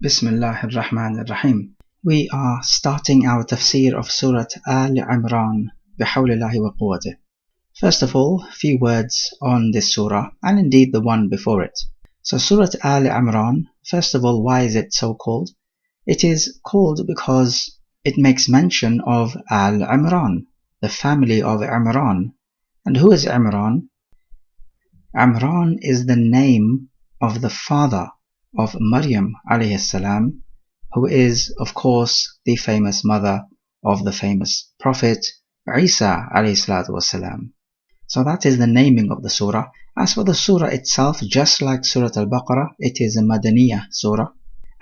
Bismillah ar-Rahman ar-Rahim. We are starting our tafsir of Surah Aal-Imraan bihawlillahi wa quwwatih. First of all, a few words on this surah and indeed the one before it. So Surah Aal-Imraan, first of all, why is it so called? It is called because it makes mention of Aal-Imraan, the family of Imran. And who is Imran? Imran is the name of the father of Maryam alayhi salam, who is of course the famous mother of the famous prophet Isa alayhi salatu wasalam. So that is the naming of the surah. As for the surah itself, just like Surah Al-Baqarah, it is a Madaniyah surah.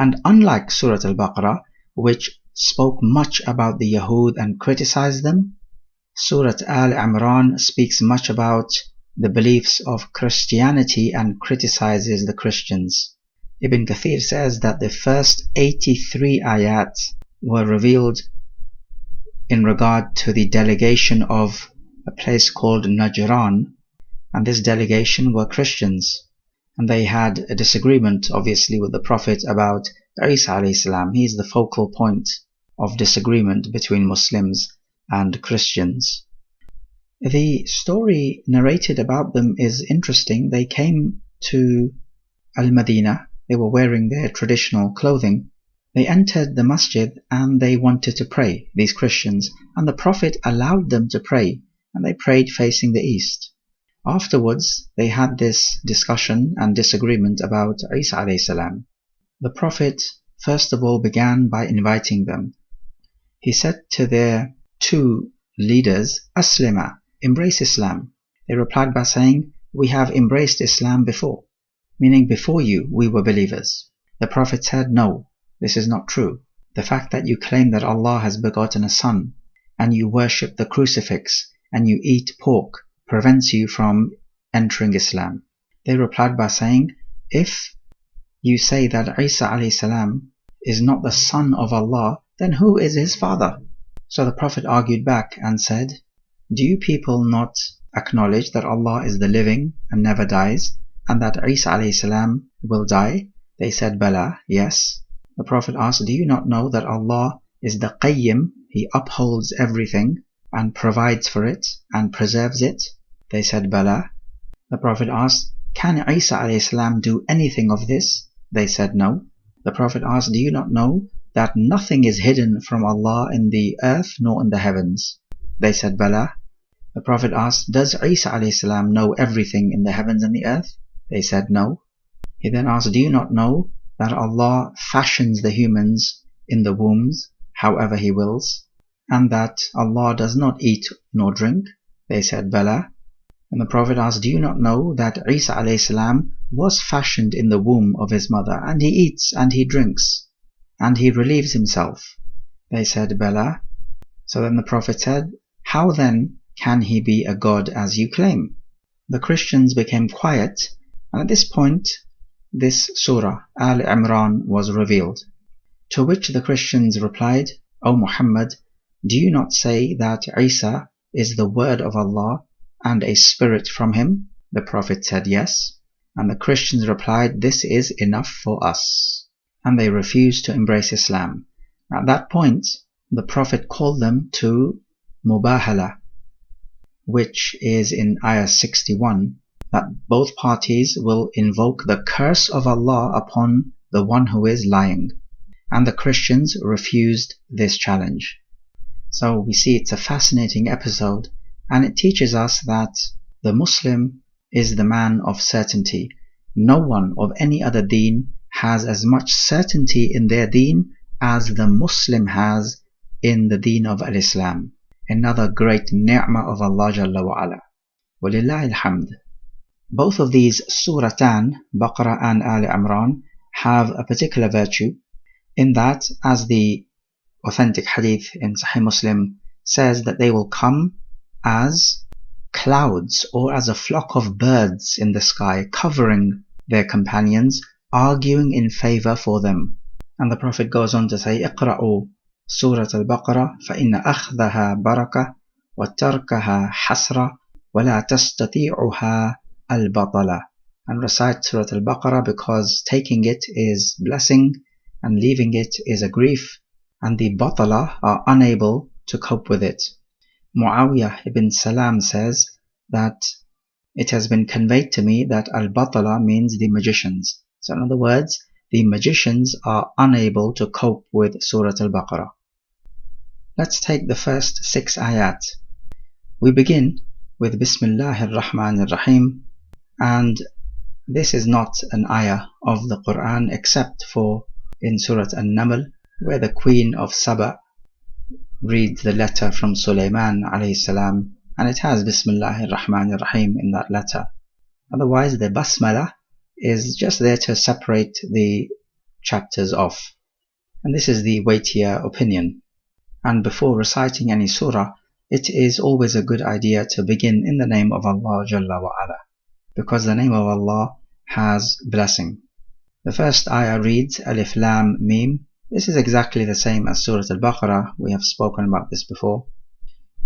And unlike Surah Al-Baqarah, which spoke much about the Yahud and criticized them, Surah Al-Imran speaks much about the beliefs of Christianity and criticizes the Christians. Ibn Kathir says that the first 83 ayat were revealed in regard to the delegation of a place called Najran, and this delegation were Christians, and they had a disagreement obviously with the Prophet about Isa alayhi salam. He is the focal point of disagreement between Muslims and Christians. The story narrated about them is interesting. They came to Al-Madinah. They were wearing their traditional clothing. They entered the masjid and they wanted to pray, these Christians, and the Prophet allowed them to pray, and they prayed facing the east. Afterwards, they had this discussion and disagreement about Isa alayhi salam. The Prophet first of all began by inviting them. He said to their two leaders, Aslima, embrace Islam. They replied by saying, we have embraced Islam before, meaning before you we were believers. The Prophet said, no, this is not true. The fact that you claim that Allah has begotten a son, and you worship the crucifix, and you eat pork, prevents you from entering Islam. They replied by saying, if you say that Isa alayhi salam is not the son of Allah, then who is his father? So the Prophet argued back and said, do you people not acknowledge that Allah is the living and never dies, and that Isa alayhi salam will die? They said, Bala, yes. The Prophet asked, do you not know that Allah is the Qayyim? He upholds everything and provides for it and preserves it. They said, Bala. The Prophet asked, can Isa alayhi salam do anything of this? They said, no. The Prophet asked, do you not know that nothing is hidden from Allah in the earth nor in the heavens? They said, Bala. The Prophet asked, does Isa alayhi salam know everything in the heavens and the earth? They said, no. He then asked, do you not know that Allah fashions the humans in the wombs however He wills, and that Allah does not eat nor drink? They said, Bala. And the Prophet asked, do you not know that Isa alayhi salam was fashioned in the womb of his mother, and he eats and he drinks, and he relieves himself? They said, Bala. So then the Prophet said, how then can he be a god as you claim? The Christians became quiet, and at this point this surah, Al-Imran, was revealed. To which the Christians replied, O Muhammad, do you not say that Isa is the word of Allah and a spirit from him? The Prophet said, yes. And the Christians replied, this is enough for us. And they refused to embrace Islam. At that point, the Prophet called them to Mubahala, which is in ayah 61, that both parties will invoke the curse of Allah upon the one who is lying. And the Christians refused this challenge. So we see it's a fascinating episode, and it teaches us that the Muslim is the man of certainty. No one of any other deen has as much certainty in their deen as the Muslim has in the deen of Al-Islam. Another great ni'mah of Allah Jalla wa Ala. Walillahi alhamd. Both of these suratan, Baqarah and Al-Imran, have a particular virtue in that, as the authentic hadith in Sahih Muslim says, that they will come as clouds or as a flock of birds in the sky, covering their companions, arguing in favor for them. And the Prophet goes on to say, اقرأوا سورة البقرة فإن أخذها بركة وتركها حسرة ولا تستطيعها البطلة. And recite Surah Al-Baqarah because taking it is blessing and leaving it is a grief, and the batala are unable to cope with it. Muawiyah ibn Salam says that it has been conveyed to me that al-batala means the magicians. So in other words, the magicians are unable to cope with Surah Al-Baqarah. Let's take the first 6 ayat. We begin with Bismillahir Rahmanir Rahim, and this is not an ayah of the Quran except for in Surah An-Naml, where the Queen of Saba reads the letter from Sulaiman alayhi salam, and it has Bismillahir Rahmanir Rahim in that letter. Otherwise, the Basmala is just there to separate the chapters off. And this is the weightier opinion. And before reciting any surah, it is always a good idea to begin in the name of Allah Jalla wa Ala, because the name of Allah has blessing. The first ayah reads Alif Lam Mim. This is exactly the same as Surah Al-Baqarah. We have spoken about this before.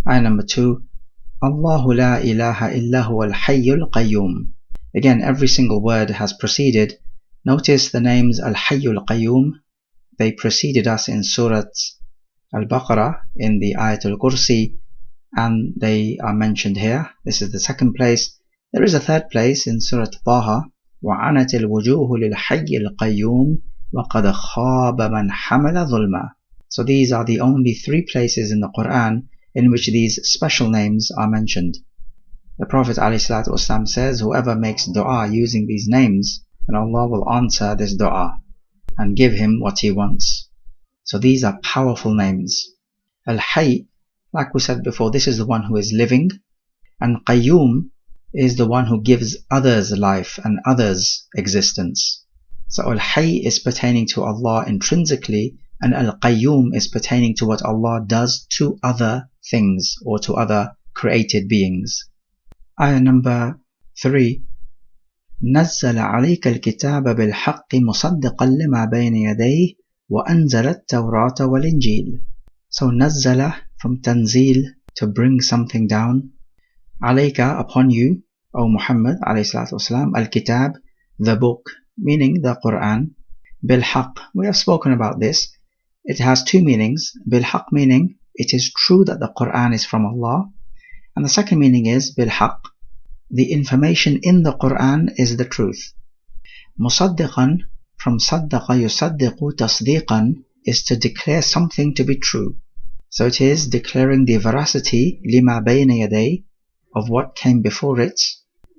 Ayah number 2, Allahu la ilaha illa huwa al-hayyul qayyum. Again, every single word has preceded. Notice the names Al-Hayyul Qayyum. They preceded us in Surah Al-Baqarah in the Ayatul Kursi, and they are mentioned here. This is the second place. There is a third place in Surah Taha. وَعَنَتِ الْوُجُوهُ لِلْحَيِّ الْقَيُّومِ وَقَدْ خَابَ مَنْ حَمَلَ ظُلْمًا. So these are the only 3 places in the Quran in which these special names are mentioned. The Prophet ﷺ says, whoever makes dua using these names, then Allah will answer this dua and give him what he wants. So these are powerful names. Al-Hayy, like we said before, this is the one who is living, and Qayyum is the one who gives others life and others existence. So Al-Hayy is pertaining to Allah intrinsically, and Al-Qayyum is pertaining to what Allah does to other things or to other created beings. Ayah number 3, نزل عليك الكتاب بالحق مصدقا لما بين يديه وأنزل التوراة والإنجيل. So نزل from tanzil, to bring something down. عليك, upon you, O Muhammad ﷺ, al-kitab, the book, meaning the Quran. Bilhaq, we have spoken about this. It has 2 meanings. Bilhaq meaning it is true that the Quran is from Allah, and the second meaning is bilhaq, the information in the Quran is the truth. Musaddiqan, from saddaqa yusaddiqu tasdiqan, is to declare something to be true. So it is declaring the veracity lima bayna yaday, of what came before it,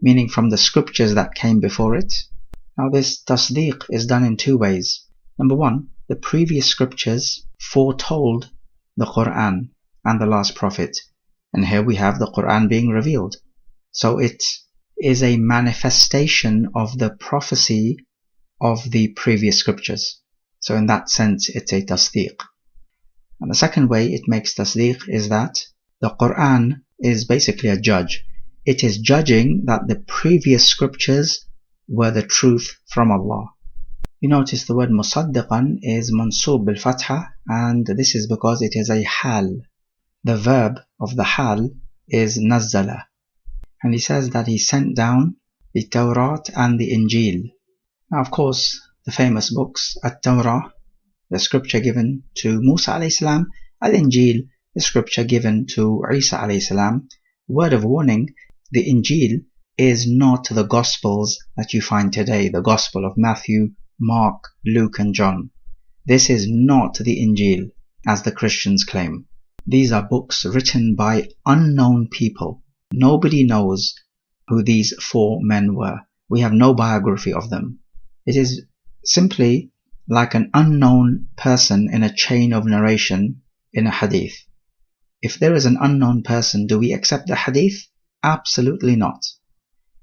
meaning from the scriptures that came before it. Now this tasdiq is done in 2 ways. Number 1, the previous scriptures foretold the Quran and the last prophet, and here we have the Quran being revealed. So it is a manifestation of the prophecy of the previous scriptures. So in that sense it's a tasdiq. And the second way it makes tasdiq is that the Quran is basically a judge. It is judging that the previous scriptures were the truth from Allah. You notice the word musaddiqan is mansub bil fatha, and this is because it is a hal. The verb of the hal is nazzala. And he says that he sent down the Tawrat and the Injil. Now of course the famous books, At-Tawrah, the scripture given to Musa alayhi salam, Al-Injil, the scripture given to Isa alayhi salam. Word of warning, the Injil is not the Gospels that you find today, the Gospel of Matthew, Mark, Luke and John. This is not the Injil as the Christians claim. These are books written by unknown people. Nobody knows who these 4 men were. We have no biography of them. It is simply like an unknown person in a chain of narration in a hadith. If there is an unknown person, do we accept the hadith? Absolutely not.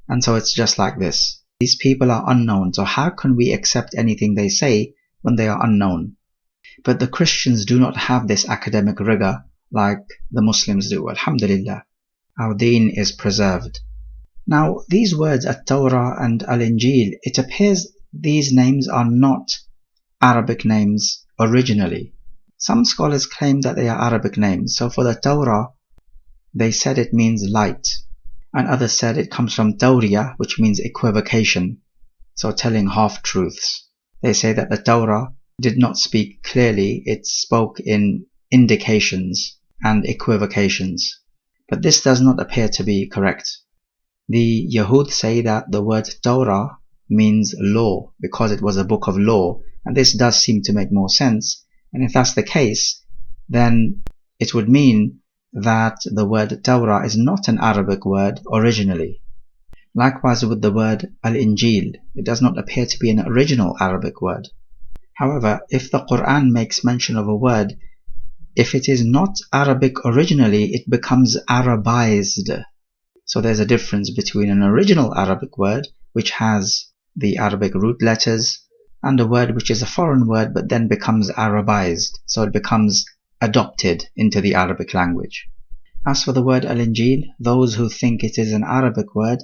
And so it's just like this. These people are unknown, so how can we accept anything they say when they are unknown? But the Christians do not have this academic rigor like the Muslims do. Alhamdulillah, our deen is preserved. Now these words At-Tawrah and Al-Injil, it appears these names are not Arabic names originally. Some scholars claim that they are Arabic names. So for the Tawrah, they said it means light, and others said it comes from Tawriya, which means equivocation, so telling half-truths. They say that the Tawrah did not speak clearly, it spoke in indications and equivocations. But this does not appear to be correct. The Yahud say that the word Torah means law because it was a book of law, and this does seem to make more sense. And if that's the case, then it would mean that the word Torah is not an Arabic word originally. Likewise with the word Al-Injil, it does not appear to be an original Arabic word. However, if the Quran makes mention of a word, if it is not Arabic originally, it becomes Arabized. So there's a difference between an original Arabic word, which has the Arabic root letters, and a word which is a foreign word but then becomes Arabized, so it becomes adopted into the Arabic language. As for the word Al-Injil, those who think it is an Arabic word,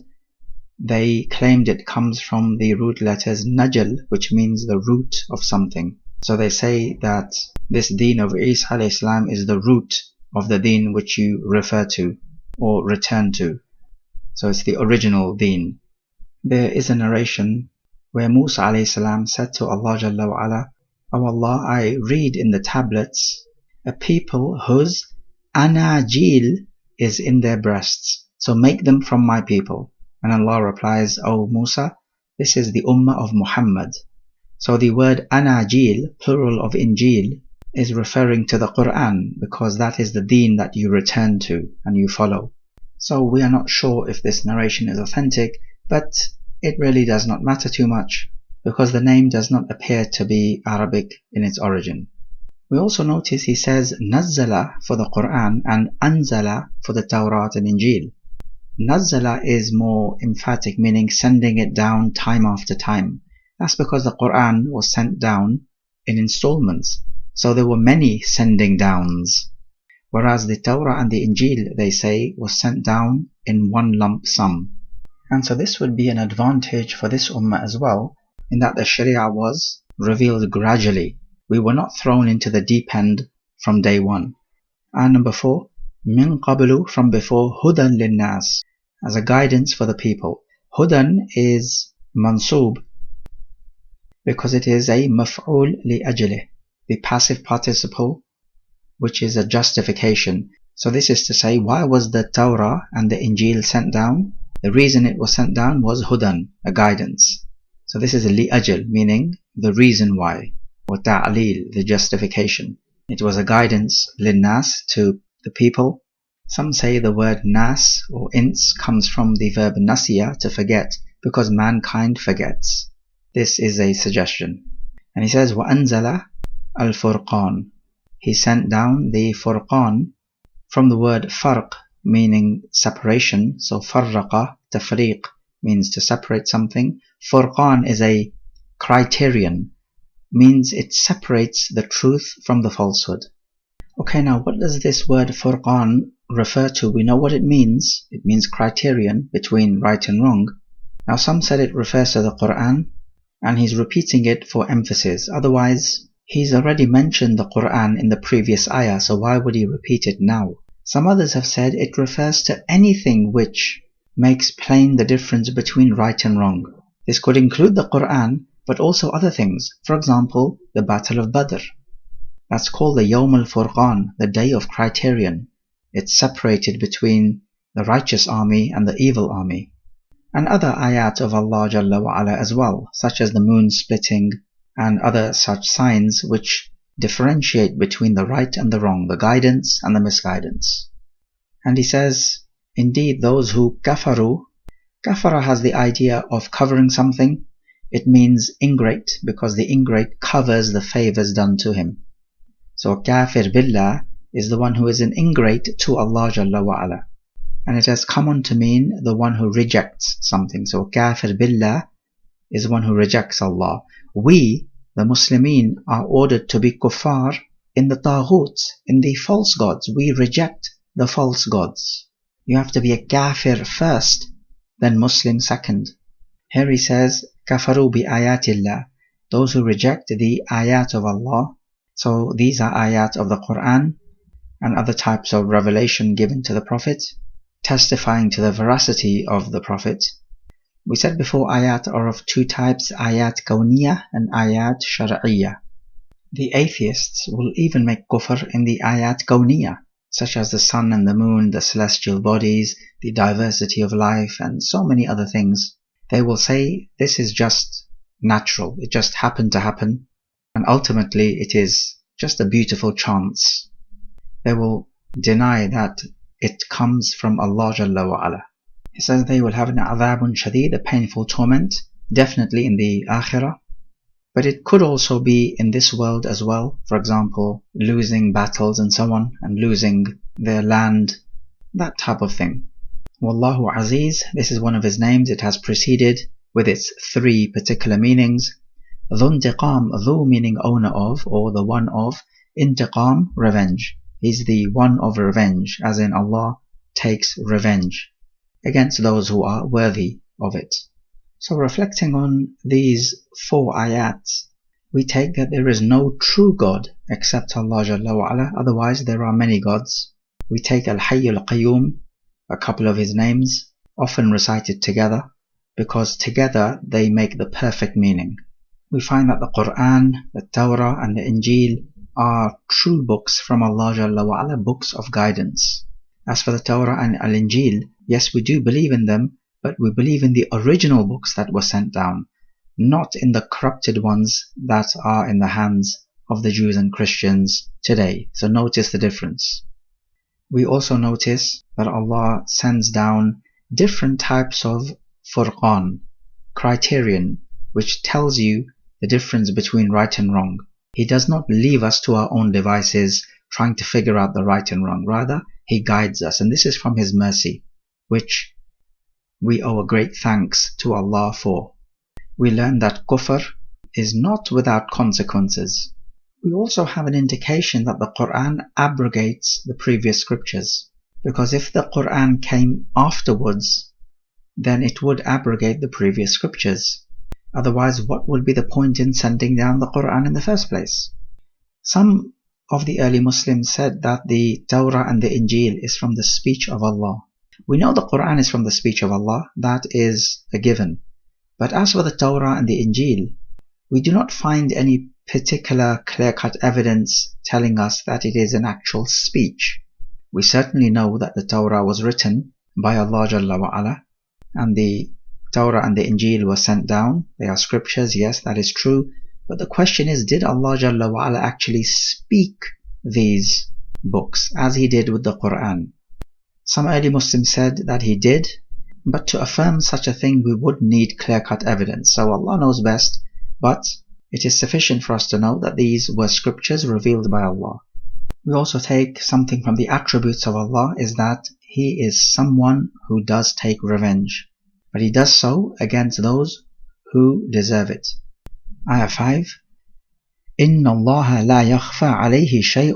they claimed it comes from the root letters Najal, which means the root of something. So they say that this deen of Isa alayhi salam is the root of the deen which you refer to or return to. So it's the original deen. There is a narration where Musa alayhi salam said to Allah Jalla wa Ala, "O Allah, I read in the tablets a people whose anajil is in their breasts, so make them from my people." And Allah replies, "O Musa, this is the ummah of Muhammad." So the word anajil, plural of Injil, is referring to the Quran because that is the deen that you return to and you follow. So we are not sure if this narration is authentic, but it really does not matter too much because the name does not appear to be Arabic in its origin. We also notice he says Nazzala for the Quran and Anzala for the Tawrat and Injil. Nazzala is more emphatic, meaning sending it down time after time. That's because the Quran was sent down in installments, so there were many sending downs. Whereas the Torah and the Injil, they say, was sent down in one lump sum. And so this would be an advantage for this ummah as well, in that the Sharia was revealed gradually. We were not thrown into the deep end from day one. And number 4, min qablu, from before, hudan linnas, as a guidance for the people. Hudan is mansub because it is a maf'ul li ajlih, the passive participle, which is a justification. So this is to say, why was the Torah and the Injil sent down? The reason it was sent down was hudan, a guidance. So this is a li ajl, meaning the reason why, or ta'lil, the justification. It was a guidance, linnas, to the people. Some say the word nas or ins comes from the verb nasiya, to forget, because mankind forgets. This is a suggestion. And he says, وَأَنزَلَ الْفُرْقَانِ, he sent down the Furqan from the word farq, meaning separation. So farraqa, tafriq, means to separate something. Furqan is a criterion, means it separates the truth from the falsehood. Okay, now what does this word Furqan refer to? We know what it means. It means criterion between right and wrong. Now some said it refers to the Quran, and he's repeating it for emphasis. Otherwise, he's already mentioned the Quran in the previous ayah, so why would he repeat it now? Some others have said it refers to anything which makes plain the difference between right and wrong. This could include the Quran, but also other things. For example, the Battle of Badr. That's called the Yawm al-Furqan, the day of criterion. It's separated between the righteous army and the evil army. And other ayat of Allah Jalla wa Ala as well, such as the moon splitting and other such signs which differentiate between the right and the wrong, the guidance and the misguidance. And he says, indeed those who kafaru, kafara has the idea of covering something. It means ingrate, because the ingrate covers the favors done to him. So kafir billah is the one who is an ingrate to Allah Jalla wa Ala. And it has come on to mean the one who rejects something. So kafir billah is one who rejects Allah. We, the Muslimin, are ordered to be kuffar in the taghut, in the false gods. We reject the false gods. You have to be a kafir first, then Muslim second. Here he says, kafaru bi ayatillah, those who reject the ayat of Allah. So these are ayat of the Quran and other types of revelation given to the Prophet, testifying to the veracity of the Prophet. We said before ayat are of two types, ayat kawniyah and ayat shar'iyyah. The atheists will even make kufr in the ayat kawniyah, such as the sun and the moon, the celestial bodies, the diversity of life, and so many other things. They will say this is just natural, it just happened to happen, and ultimately it is just a beautiful chance. They will deny that it comes from Allah Jalla wa Ala. He says they will have an adhabun shadid, a painful torment, definitely in the akhirah. But it could also be in this world as well. For example, losing battles and so on, and losing their land, that type of thing. Wallahu Aziz, this is one of his names. It has preceded with its 3 particular meanings. Dhu intiqam, dhu meaning owner of, or the one of. Intiqam, revenge. He's the one of revenge, as in Allah takes revenge against those who are worthy of it. So reflecting on these 4 ayats, we take that there is no true God except Allah Jalla wa Ala, otherwise there are many gods. We take Al-Hayy Al-Qayyum, a couple of his names, often recited together, because together they make the perfect meaning. We find that the Quran, the Torah and the Injil are true books from Allah Jalla wa Ala, books of guidance. As for the Torah and Al-Injil, yes, we do believe in them, but we believe in the original books that were sent down, not in the corrupted ones that are in the hands of the Jews and Christians today. So notice the difference. We also notice that Allah sends down different types of furqan, criterion, which tells you the difference between right and wrong. He does not leave us to our own devices trying to figure out the right and wrong. Rather, He guides us, and this is from His mercy, which we owe a great thanks to Allah for. We learn that kufr is not without consequences. We also have an indication that the Quran abrogates the previous scriptures, because if the Quran came afterwards, then it would abrogate the previous scriptures. Otherwise, what would be the point in sending down the Quran in the first place? Some of the early Muslims said that the Torah and the Injil is from the speech of Allah. We know the Quran is from the speech of Allah, that is a given. But as for the Torah and the Injil, we do not find any particular clear-cut evidence telling us that it is an actual speech. We certainly know that the Torah was written by Allah Jalla wa Ala, and the Torah and the Injil were sent down. They are scriptures, yes, that is true. But the question is, did Allah Jalla wa Ala actually speak these books as He did with the Quran? Some early Muslims said that He did, but to affirm such a thing we would need clear-cut evidence. So Allah knows best, but it is sufficient for us to know that these were scriptures revealed by Allah. We also take something from the attributes of Allah, is that He is someone who does take revenge, but He does so against those who deserve it. Ayah 5. إِنَّ اللَّهَ لَا يَخْفَى عَلَيْهِ شَيْءٌ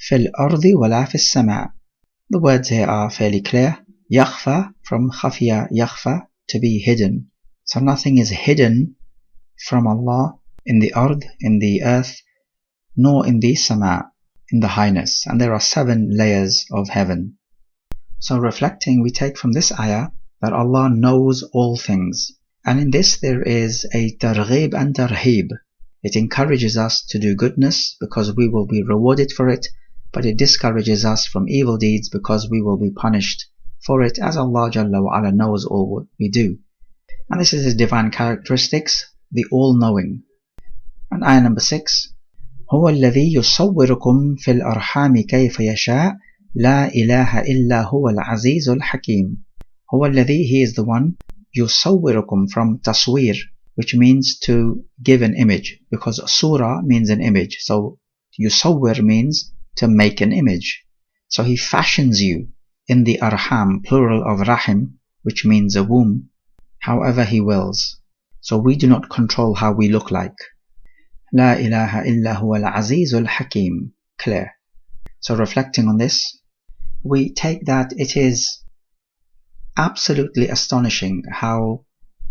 فِي الْأَرْضِ وَلَا فِي السَّمَاءِ. The words here are fairly clear. Yakhfa, from khafiya yakhfa, to be hidden. So nothing is hidden from Allah in the ard, in the earth, nor in the sama, in the highness. And there are 7 layers of heaven. So reflecting, we take from this ayah that Allah knows all things. And in this there is a targhib and tarhib. It encourages us to do goodness because we will be rewarded for it, but it discourages us from evil deeds because we will be punished for it, as Allah Jalla wa Ala knows all what we do. And this is His divine characteristics, the all-knowing. And ayah number 6. هو الذي يصوركم في الأرحام كيف يشاء لا إله إلا هو العزيز الحكيم. هو الذي, He is the one, يصوركم, from taswir, which means to give an image, because surah means an image. So yusawwir means to make an image. So He fashions you in the arham, plural of rahim, which means a womb, however He wills. So we do not control how we look like. La ilaha illa huwa al-azizul hakim. Clear. So reflecting on this, we take that it is absolutely astonishing how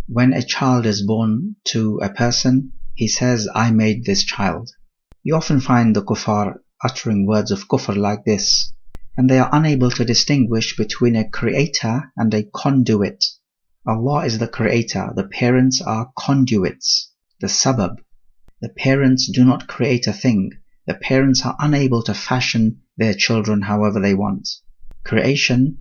when a child is born to a person, he says, I made this child. You often find the kuffar uttering words of kufr like this, and they are unable to distinguish between a creator and a conduit. Allah is the creator, the parents are conduits, the sabab. The parents do not create a thing. The parents are unable to fashion their children however they want. Creation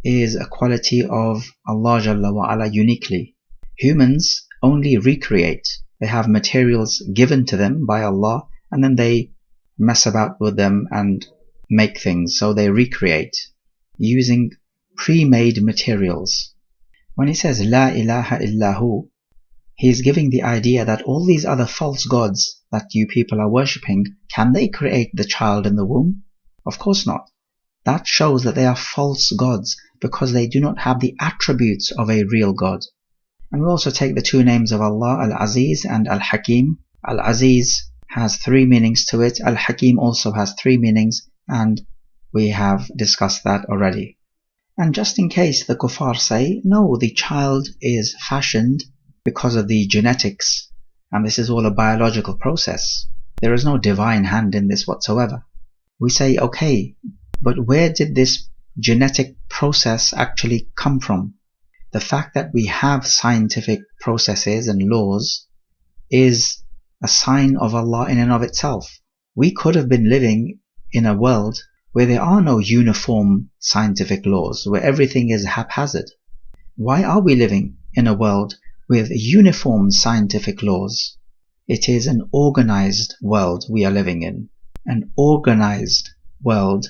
is a quality of Allah Jalla wa Ala uniquely. Humans only recreate. They have materials given to them by Allah, and then they mess about with them and make things. So they recreate using pre-made materials. When he says La ilaha illahu, he is giving the idea that all these other false gods that you people are worshipping, can they create the child in the womb? Of course not. That shows that they are false gods because they do not have the attributes of a real God. And we also take the two names of Allah, Al-Aziz and Al-Hakim. Al-Aziz has three meanings to it. Al-Hakim also has three meanings, and we have discussed that already. And just in case the kuffar say, no, the child is fashioned because of the genetics, and this is all a biological process. There is no divine hand in this whatsoever. We say, okay, but where did this genetic process actually come from? The fact that we have scientific processes and laws is a sign of Allah in and of itself. We could have been living in a world where there are no uniform scientific laws, where everything is haphazard. Why are we living in a world with uniform scientific laws? It is an organized world we are living in. An organized world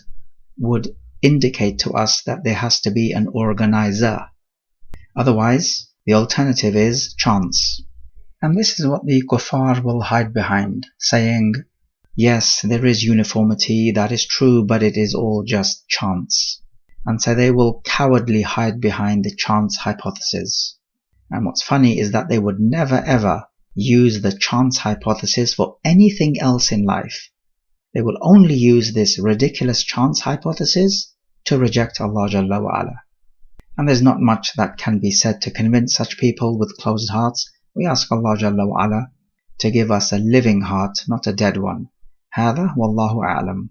would indicate to us that there has to be an organizer. Otherwise, the alternative is chance. And this is what the kuffar will hide behind, saying, yes, there is uniformity, that is true, but it is all just chance. And so they will cowardly hide behind the chance hypothesis. And what's funny is that they would never ever use the chance hypothesis for anything else in life. They will only use this ridiculous chance hypothesis to reject Allah Jalla wa Ala. And there's not much that can be said to convince such people with closed hearts. We ask Allah Jalla wa Ala to give us a living heart, not a dead one. هذا والله أعلم.